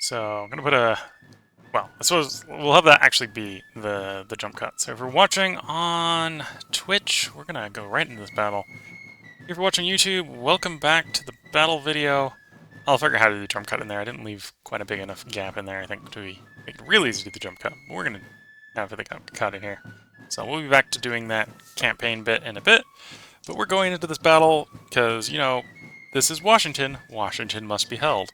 So I'm gonna put a, well, I suppose we'll have that actually be the jump cut. So if you're watching on Twitch, we're gonna go right into this battle. If you're watching YouTube, welcome back to the battle video. I'll figure out how to do the jump cut in there. I didn't leave quite a big enough gap in there, I think, to make it really easy to do the jump cut. But we're gonna have the cut in here. So we'll be back to doing that campaign bit in a bit. But we're going into this battle because, you know, this is Washington. Washington must be held.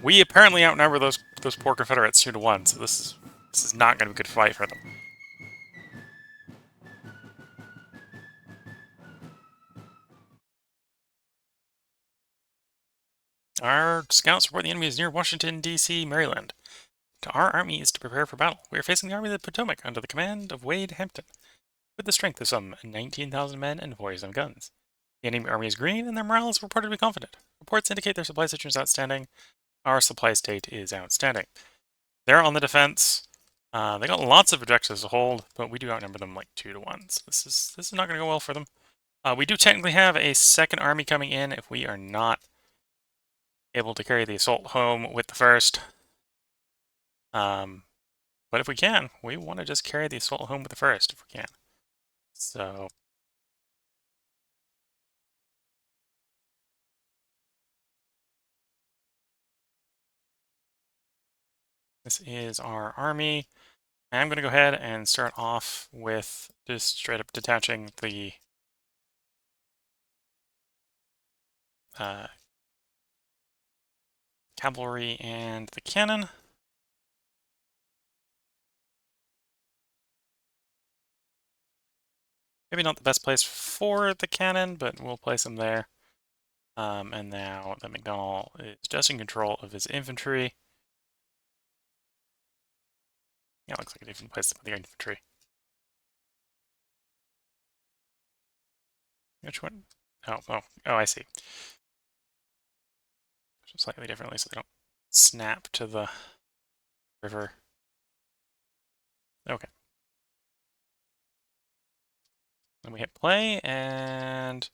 We apparently outnumber those poor Confederates 2-1, so this is not going to be a good fight for them. Our scouts report the enemy is near Washington, D.C., Maryland. Our army is to prepare for battle. We are facing the Army of the Potomac under the command of Wade Hampton, with the strength of some 19,000 men and 40 guns. The enemy army is green, and their morale is reported to be confident. Reports indicate their supply situation is outstanding. Our supply state is outstanding. They're on the defense. They got lots of objectives to hold, but we do outnumber them like 2-1. So this is not going to go well for them. We do technically have a second army coming in if we are not able to carry the assault home with the first. But if we can, we want to just carry the assault home with the first if we can. So this is our army. I'm going to go ahead and start off with just straight up detaching the cavalry and the cannon. Maybe not the best place for the cannon, but we'll place them there. And now that McDonald is just in control of his infantry. Yeah, it looks like a different place with the infantry. Which one? Oh, I see. Slightly differently so they don't snap to the river. Okay. Then we hit play, and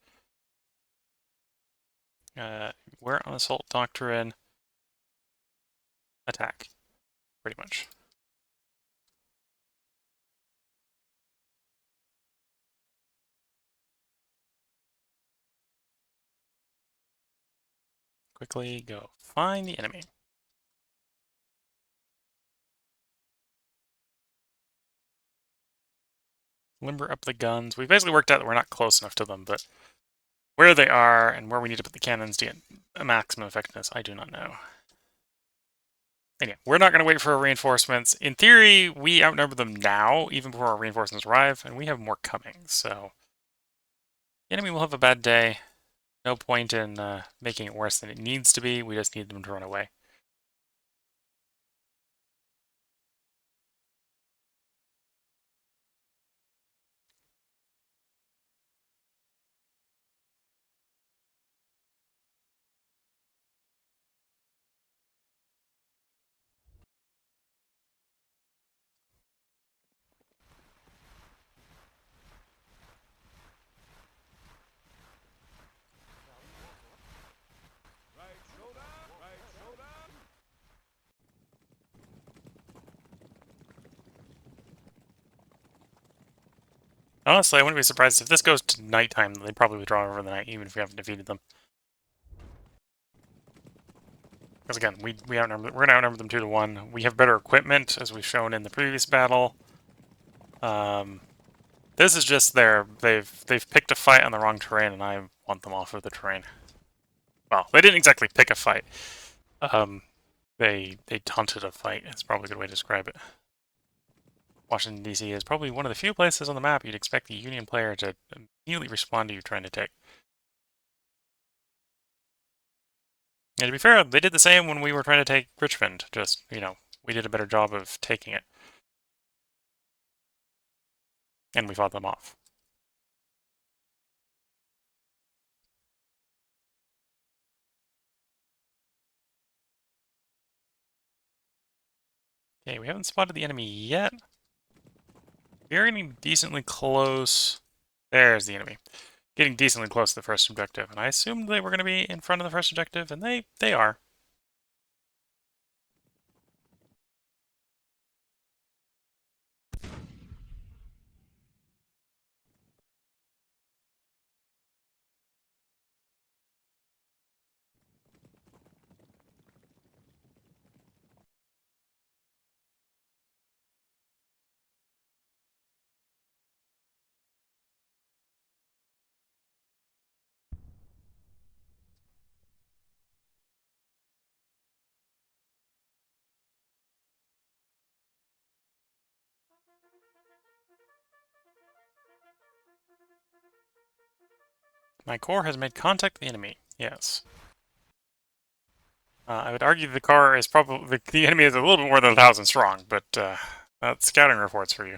we're on assault doctrine. Attack, pretty much. Quickly go find the enemy. Limber up the guns. We've basically worked out that we're not close enough to them, but where they are and where we need to put the cannons to get a maximum effectiveness, I do not know. Anyway, we're not going to wait for our reinforcements. In theory, we outnumber them now, even before our reinforcements arrive, and we have more coming, so the enemy will have a bad day. No point in making it worse than it needs to be. We just need them to run away. Honestly, I wouldn't be surprised if this goes to nighttime. They probably withdraw over the night, even if we haven't defeated them. Because again, we're going to outnumber them 2-1. We have better equipment, as we've shown in the previous battle. This is just they've picked a fight on the wrong terrain, and I want them off of the terrain. Well, they didn't exactly pick a fight. They taunted a fight. It's probably a good way to describe it. Washington, D.C. is probably one of the few places on the map you'd expect the Union player to immediately respond to you trying to take. And to be fair, they did the same when we were trying to take Richmond, just, you know, we did a better job of taking it. And we fought them off. Okay, we haven't spotted the enemy yet. We're getting decently close. There's the enemy. Getting decently close to the first objective, and I assumed they were going to be in front of the first objective, and they are. My core has made contact with the enemy. Yes. I would argue the car is probably... The enemy is a little bit more than 1,000 strong, but that's scouting reports for you.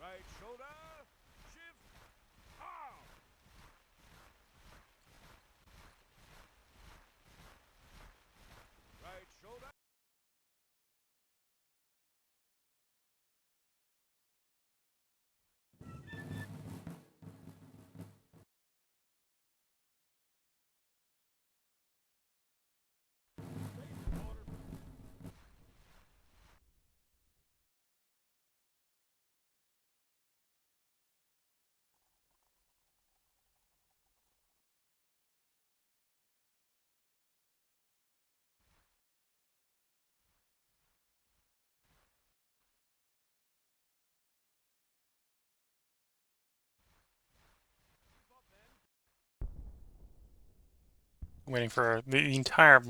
Right shoulder, shift, arm. Right shoulder. Waiting for the entire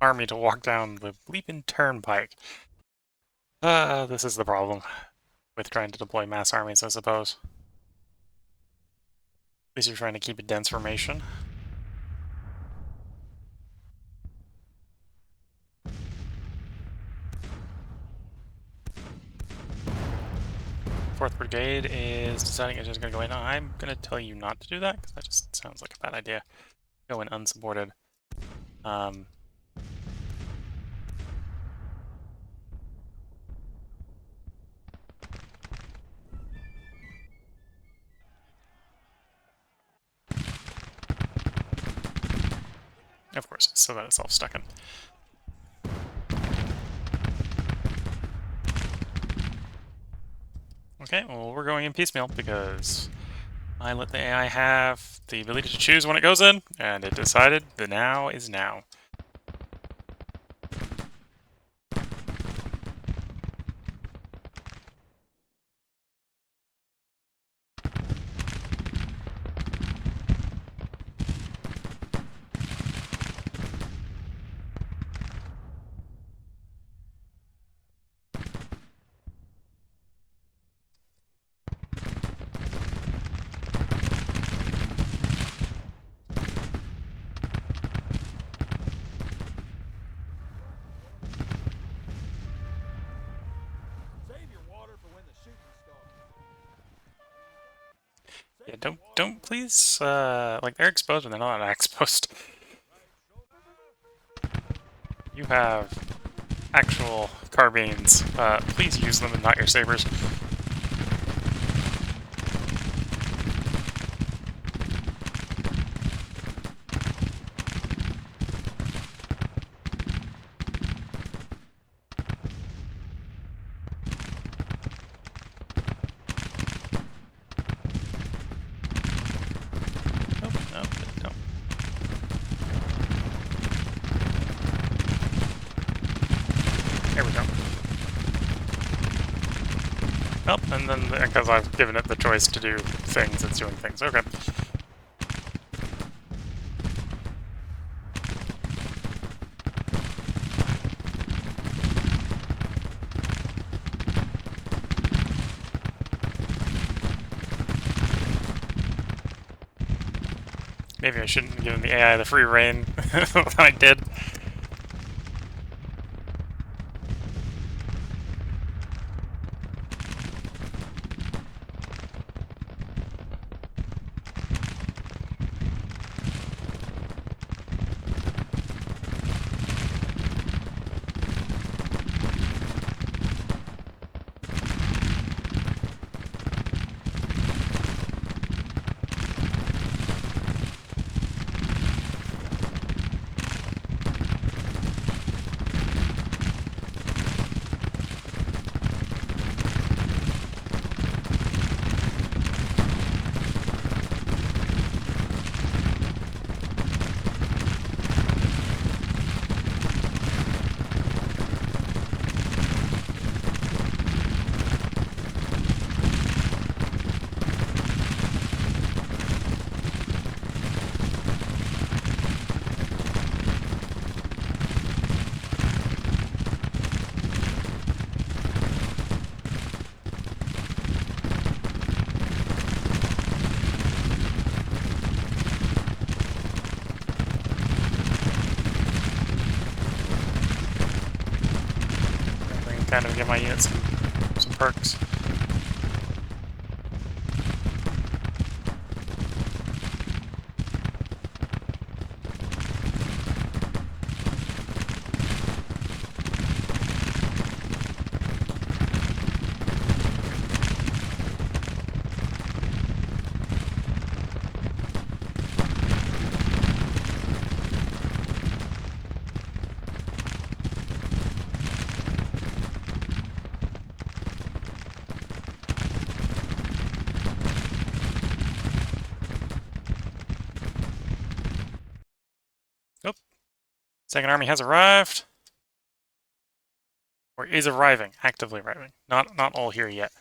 army to walk down the bleeping turnpike. This is the problem with trying to deploy mass armies, I suppose. At least you're trying to keep a dense formation. Fourth Brigade is deciding it's just going to go in. I'm going to tell you not to do that, because that just sounds like a bad idea. Go in unsupported. Of course, it's still got itself stuck in. Okay, well, we're going in piecemeal because I let the AI have the ability to choose when it goes in, and it decided the now is now. Save your water for when the shooting starts. Yeah, don't please, like, they're exposed when they're not exposed. You have actual carbines. Please use them and not your sabers. Nope, no, no. There we go. Oh, and then because I've given it the choice to do things, it's doing things. Okay. Maybe I shouldn't have given the AI the free reign I did. kind of give my units some perks. Nope. Second army has arrived. Or is arriving, actively arriving. Not all here yet.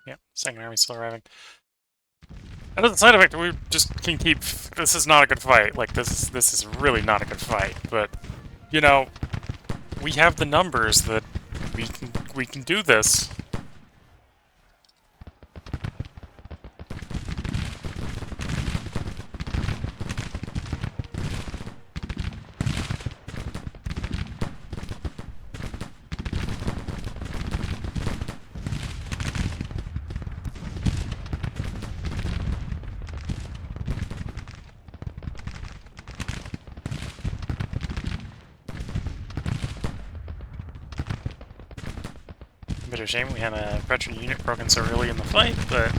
Yep, second army's still arriving. And as a side effect, we just can keep. This is not a good fight. Like this is really not a good fight. But you know, we have the numbers that we can do this. A bit of a shame we had a veteran unit broken so early in the fight, but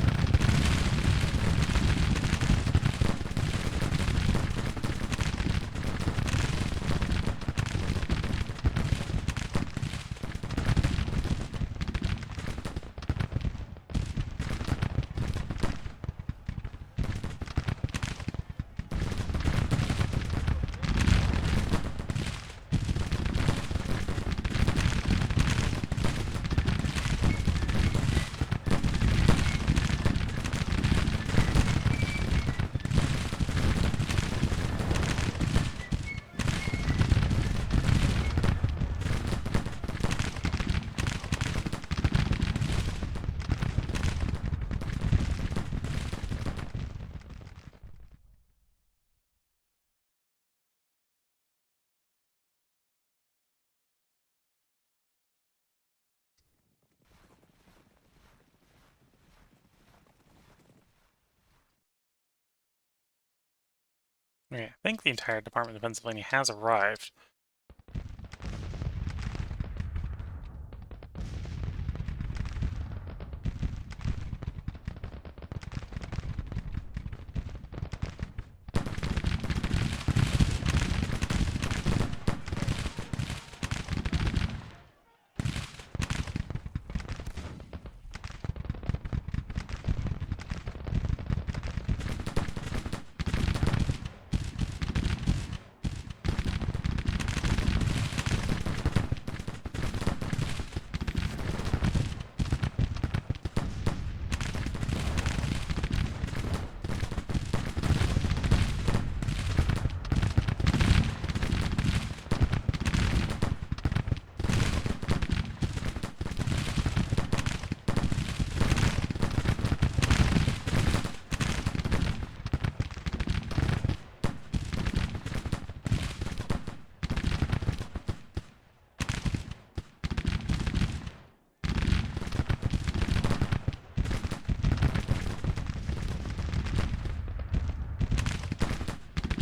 okay, I think the entire Department of Pennsylvania has arrived.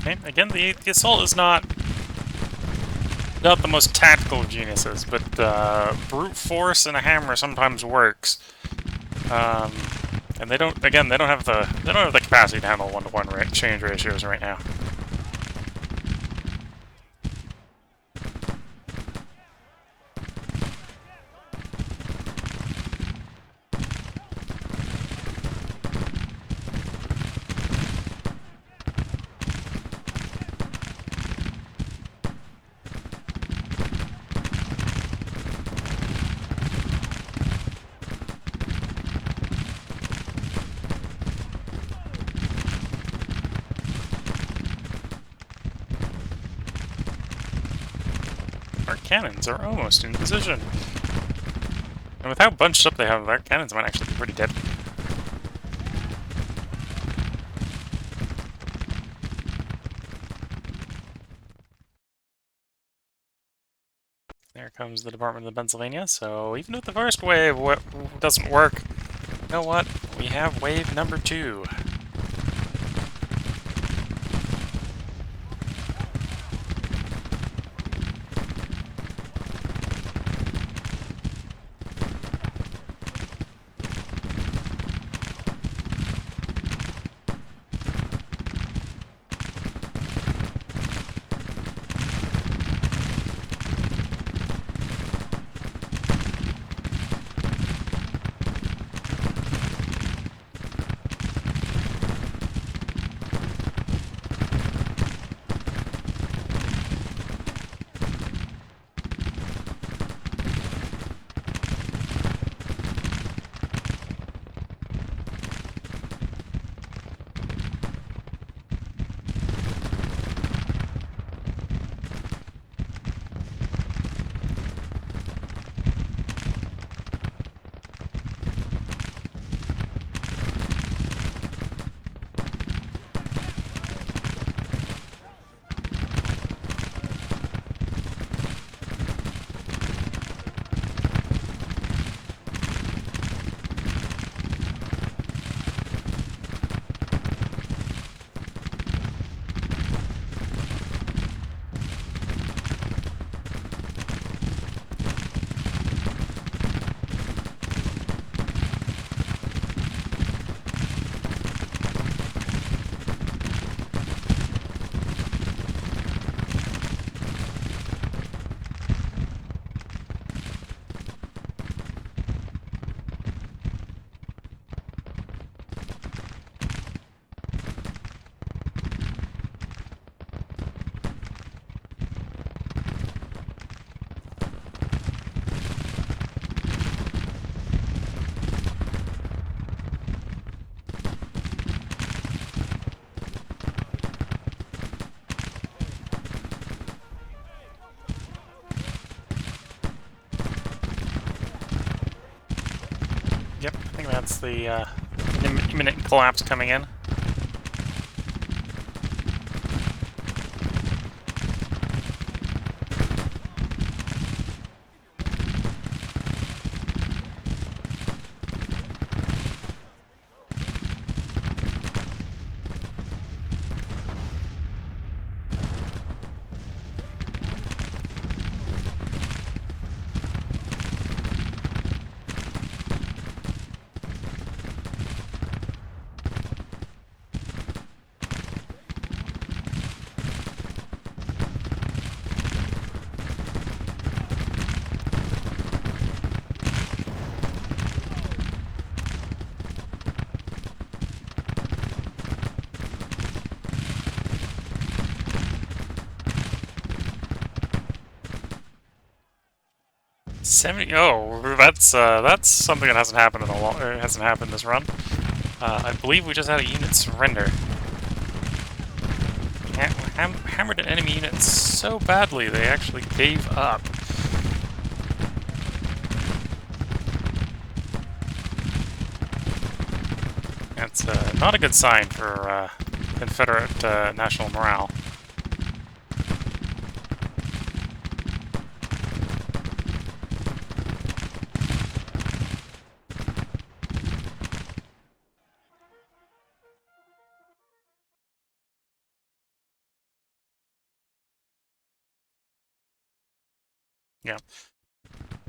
Okay, again, the assault is not the most tactical of geniuses, but brute force and a hammer sometimes works. And they don't have the capacity to handle one-to-one change ratios right now. Our cannons are almost in position. And with how bunched up they have, our cannons might actually be pretty dead. There comes the Department of Pennsylvania, so even if the first wave doesn't work, you know what? We have wave number 2. Yep, I think that's the imminent collapse coming in. Oh, that's something that hasn't happened in a long. It hasn't happened this run. I believe we just had a unit surrender. Hammered an enemy unit so badly they actually gave up. That's not a good sign for Confederate national morale. Yeah.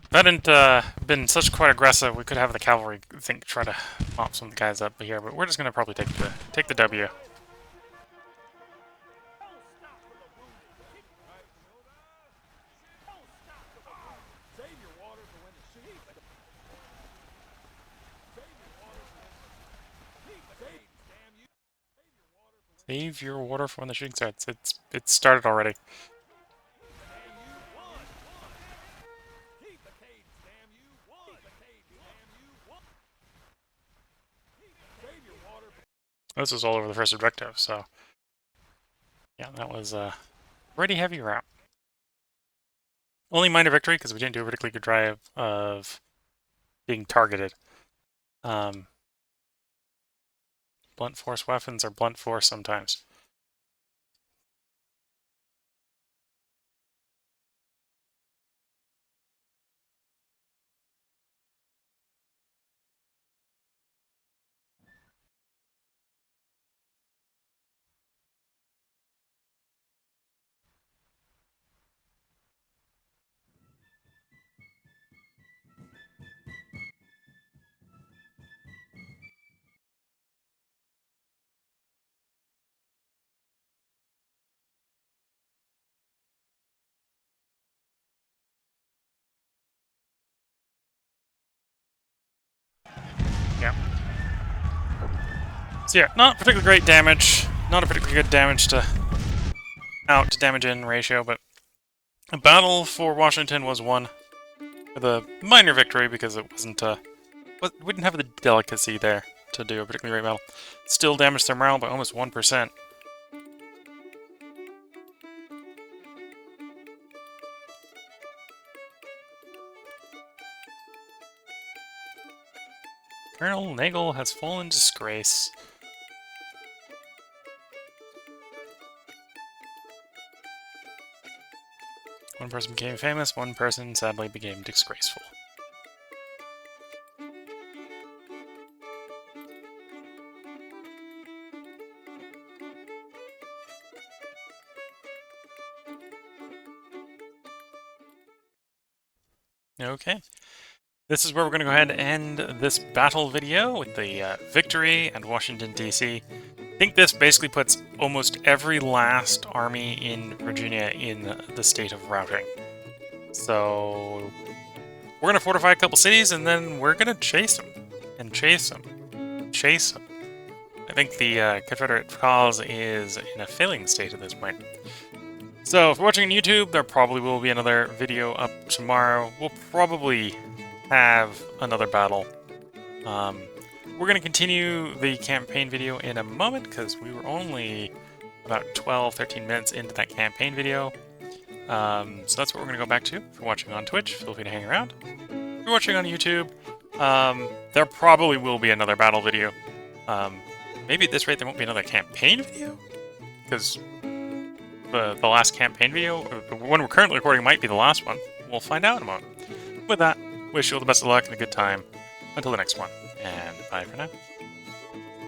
If that hadn't been such quite aggressive, we could have the cavalry, I think, try to mop some of the guys up here, but we're just gonna probably take the W. Save your water for when the shooting. Save your water for when damn you. Save your water for when the shooting starts. It's started already. Damn you. One. Keep the cadence, damn you. One. Keep the cadence, damn you. One. Save your water for This was all over the first objective, so yeah, that was a pretty heavy route. Only minor victory because we didn't do a particularly good drive of being targeted. Blunt force weapons are blunt force sometimes. Yeah. So yeah, not particularly great damage. Not a particularly good damage to out to damage in ratio, but a battle for Washington was won with a minor victory because it wasn't we didn't have the delicacy there to do a particularly great battle. Still damaged their morale by almost 1%. Colonel Nagel has fallen in disgrace. One person became famous, one person sadly became disgraceful. Okay. This is where we're going to go ahead and end this battle video with the victory at Washington, D.C. I think this basically puts almost every last army in Virginia in the state of routing. So we're going to fortify a couple cities, and then we're going to chase them. And chase them. Chase them. I think the Confederate cause is in a failing state at this point. So if you're watching on YouTube, there probably will be another video up tomorrow. We'll probably have another battle. We're going to continue the campaign video in a moment because we were only about 12-13 minutes into that campaign video. So that's what we're going to go back to. If you're watching on Twitch, feel free to hang around. If you're watching on YouTube, there probably will be another battle video. Maybe at this rate there won't be another campaign video? Because the last campaign video, the one we're currently recording, might be the last one. We'll find out in a moment. With that, wish you all the best of luck and a good time. Until the next one, and bye for now.